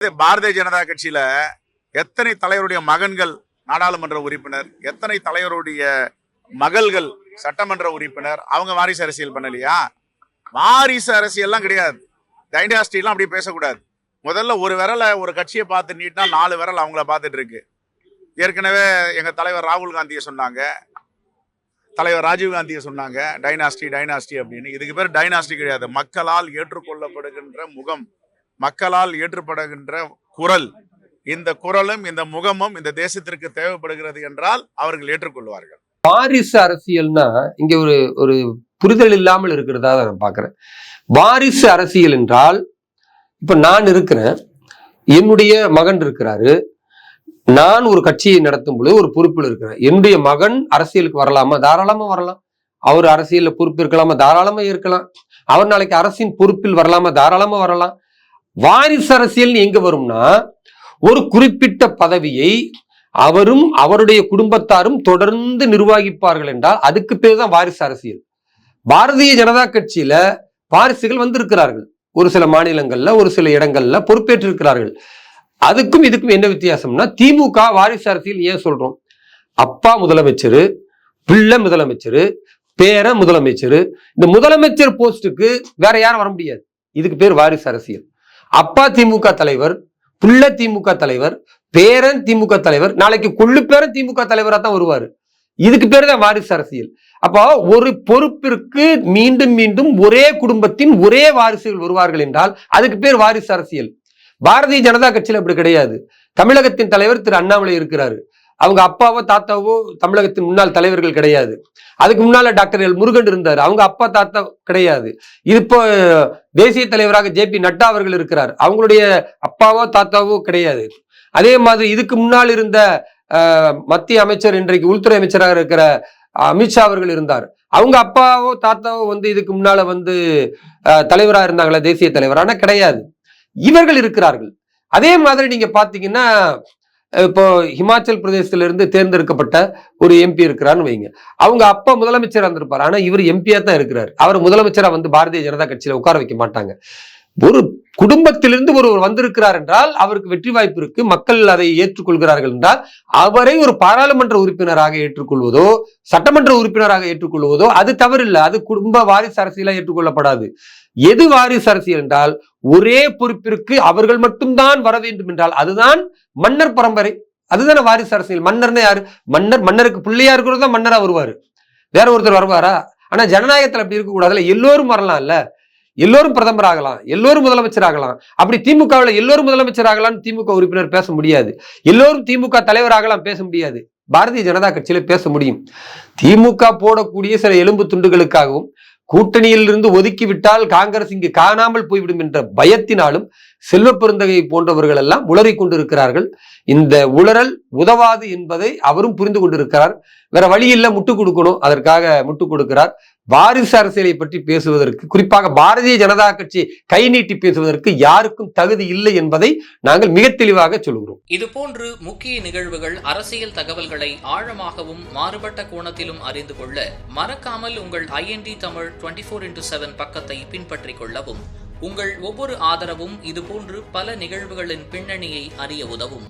பாரதிய ஜனதா கட்சியில எத்தனை தலைவருடைய மகன்கள் நாடாளுமன்ற உறுப்பினர், எத்தனை தலைவருடைய மகள்கள் சட்டமன்ற உறுப்பினர், அவங்க வாரிசு அரசியல் பண்ணலையா? வாரிசு அரசியல்லாம் கிடையாது. டைனாஸ்டிலாம் அப்படி பேசக்கூடாது. முதல்ல ஒரு விரலை ஒரு கட்சியை பார்த்து நீட்டினா 4 விரல் அவங்கள பார்த்துட்டு இருக்கு. ஏற்கனவே எங்க தலைவர் ராகுல் காந்தியை சொன்னாங்க, தலைவர் ராஜீவ் காந்தியை சொன்னாங்க டைனாஸ்டி அப்படின்னு. இதுக்கு பேர் டைனாஸ்டி கிடையாது. மக்களால் ஏற்றுக்கொள்ளப்படுகின்ற முகம், மக்களால் ஏற்றுப்படுகின்ற குரல். இந்த குரலும் இந்த முகமும் இந்த தேசத்திற்கு தேவைப்படுகிறது என்றால் அவர்கள் ஏற்றுக்கொள்வார்கள். வாரிசு அரசியல்னா இங்க ஒரு புரிதல் இல்லாமல் இருக்கிறதா நான் பாக்குறேன். வாரிசு அரசியல் என்றால், இப்ப நான் இருக்கிறேன், என்னுடைய மகன் இருக்கிறாரு, நான் ஒரு கட்சியை நடத்தும் பொழுது ஒரு பொறுப்பில் இருக்கிறேன். என்னுடைய மகன் அரசியலுக்கு வரலாமா? தாராளமா வரலாம். அவர் அரசியல்ல பொறுப்பு இருக்கலாமா? தாராளமா இருக்கலாம். அவர் நாளைக்கு அரசின் பொறுப்பில் வரலாமா? தாராளமா வரலாம். வாரிசு அரசியல் எங்க வரும்னா, ஒரு குறிப்பிட்ட பதவியை அவரும் அவருடைய குடும்பத்தாரும் தொடர்ந்து நிர்வகிப்பார்கள் என்றால் அதுக்கு பேர் தான் வாரிசு அரசியல். பாரதிய ஜனதா கட்சியில வாரிசுகள் வந்திருக்கிறார்கள். ஒரு சில மாநிலங்கள்ல ஒரு சில இடங்கள்ல பொறுப்பேற்றிருக்கிறார்கள். அதுக்கும் இதுக்கும் என்ன வித்தியாசம்னா, திமுக வாரிசு அரசியல் ஏன் சொல்றோம்? அப்பா முதலமைச்சரு, பிள்ளை முதலமைச்சரு, பேர முதலமைச்சரு. இந்த முதலமைச்சர் போஸ்டுக்கு வேற யாரும் வர முடியாது. இதுக்கு பேர் வாரிசு அரசியல். அப்பா திமுக தலைவர், புள்ள திமுக தலைவர், பேரன் திமுக தலைவர், நாளைக்கு கொள்ளு பேரன் திமுக தலைவரா தான் வருவாரு. இதுக்கு பேர் தான் வாரிசு அரசியல். அப்போ ஒரு பொறுப்பிற்கு மீண்டும் மீண்டும் ஒரே குடும்பத்தின் ஒரே வாரிசுகள் வருவார்கள் என்றால் அதுக்கு பேர் வாரிசு அரசியல். பாரதிய ஜனதா கட்சியில அப்படி கிடையாது. தமிழகத்தின் தலைவர் திரு அண்ணாமலை இருக்கிறாரு. அவங்க அப்பாவோ தாத்தாவோ தமிழகத்தின் முன்னாள் தலைவர்கள் கிடையாது. அதுக்கு முன்னால டாக்டர் எல் முருகன் இருந்தார், அவங்க அப்பா தாத்தா கிடையாது. இது இப்போ தேசிய தலைவராக ஜே.பி. நட்டா அவர்கள் இருக்கிறார், அவங்களுடைய அப்பாவோ தாத்தாவோ கிடையாது. அதே மாதிரி இதுக்கு முன்னால் இருந்த மத்திய அமைச்சர், இன்றைக்கு உள்துறை அமைச்சராக இருக்கிற அமித்ஷா அவர்கள் இருந்தார், அவங்க அப்பாவோ தாத்தாவோ இதுக்கு முன்னால தலைவராக இருந்தாங்களா, தேசிய தலைவரான கிடையாது. இவர்கள் இருக்கிறார்கள். அதே மாதிரி நீங்க பாத்தீங்கன்னா, இப்போ ஹிமாச்சல் பிரதேசத்திலிருந்து தேர்ந்தெடுக்கப்பட்ட ஒரு எம்பி இருக்கிறான்னு வைங்க, அவங்க அப்பா முதலமைச்சரா இருந்திருப்பாரு, ஆனா இவர் எம்பியா தான் இருக்கிறார். அவர் முதலமைச்சரா பாரதிய ஜனதா கட்சியில உட்கார வைக்க மாட்டாங்க. ஒரு குடும்பத்திலிருந்து ஒருவர் வந்திருக்கிறார் என்றால் அவருக்கு வெற்றி வாய்ப்பு இருக்கு, மக்கள் அதை ஏற்றுக்கொள்கிறார்கள் என்றால் அவரை ஒரு பாராளுமன்ற உறுப்பினராக ஏற்றுக்கொள்வதோ சட்டமன்ற உறுப்பினராக ஏற்றுக்கொள்வதோ அது தவறில்லை. அது குடும்ப வாரிசு அரசியலா ஏற்றுக்கொள்ளப்படாது. எது வாரிசு அரசியல் என்றால், ஒரே பொறுப்பிற்கு அவர்கள் மட்டும்தான் வர வேண்டும் என்றால் அதுதான் மன்னர் பரம்பரை. அதுதானே வாரிசு அரசியல். மன்னர்னா யாரு? மன்னருக்கு பிள்ளையா இருக்கிறது தான் மன்னரா வருவாரு, வேற ஒருத்தர் வருவாரா? ஆனா ஜனநாயகத்துல அப்படி இருக்க கூடாதுல்ல. எல்லோரும் வரலாம் இல்ல, எல்லோரும் பிரதமர் ஆகலாம், எல்லோரும் முதலமைச்சர் ஆகலாம். அப்படி திமுகவில் எல்லோரும் முதலமைச்சர் ஆகலாம்னு திமுக உறுப்பினர் பேச முடியாது. எல்லோரும் திமுக தலைவர் ஆகலாம் பேச முடியாது. பாரதிய ஜனதா கட்சியில பேச முடியும். திமுக போடக்கூடிய சில எலும்பு துண்டுகளுக்காகவும் கூட்டணியில் இருந்து ஒதுக்கிவிட்டால் காங்கிரஸ் இங்கு காணாமல் போய்விடும் என்ற பயத்தினாலும் செல்வ பெருந்தகை போன்றவர்கள் எல்லாம் உளறி கொண்டிருக்கிறார்கள். இந்த உளறல் உதவாது என்பதை அவரும் புரிந்து கொண்டிருக்கிறார். வேற வழி இல்ல, முட்டு கொடுக்கணும், அதற்காக முட்டு கொடுக்கிறார். வாரிசு அரசியலை பற்றி பேசுவதற்கு, குறிப்பாக பாரதிய ஜனதா கட்சி கை நீட்டி பேசுவதற்கு யாருக்கும் தகுதி இல்லை என்பதை நாங்கள் மிக தெளிவாக சொல்கிறோம். இது போன்று முக்கிய நிகழ்வுகள், அரசியல் தகவல்களை ஆழமாகவும் மாறுபட்ட கோணத்திலும் அறிந்து கொள்ள மறக்காமல் உங்கள் IND தமிழ் 24x7 பக்கத்தை பின்பற்றிக் கொள்ளவும். உங்கள் ஒவ்வொரு ஆதரவும் இதுபோன்று பல நிகழ்வுகளின் பின்னணியை அறிய உதவும்.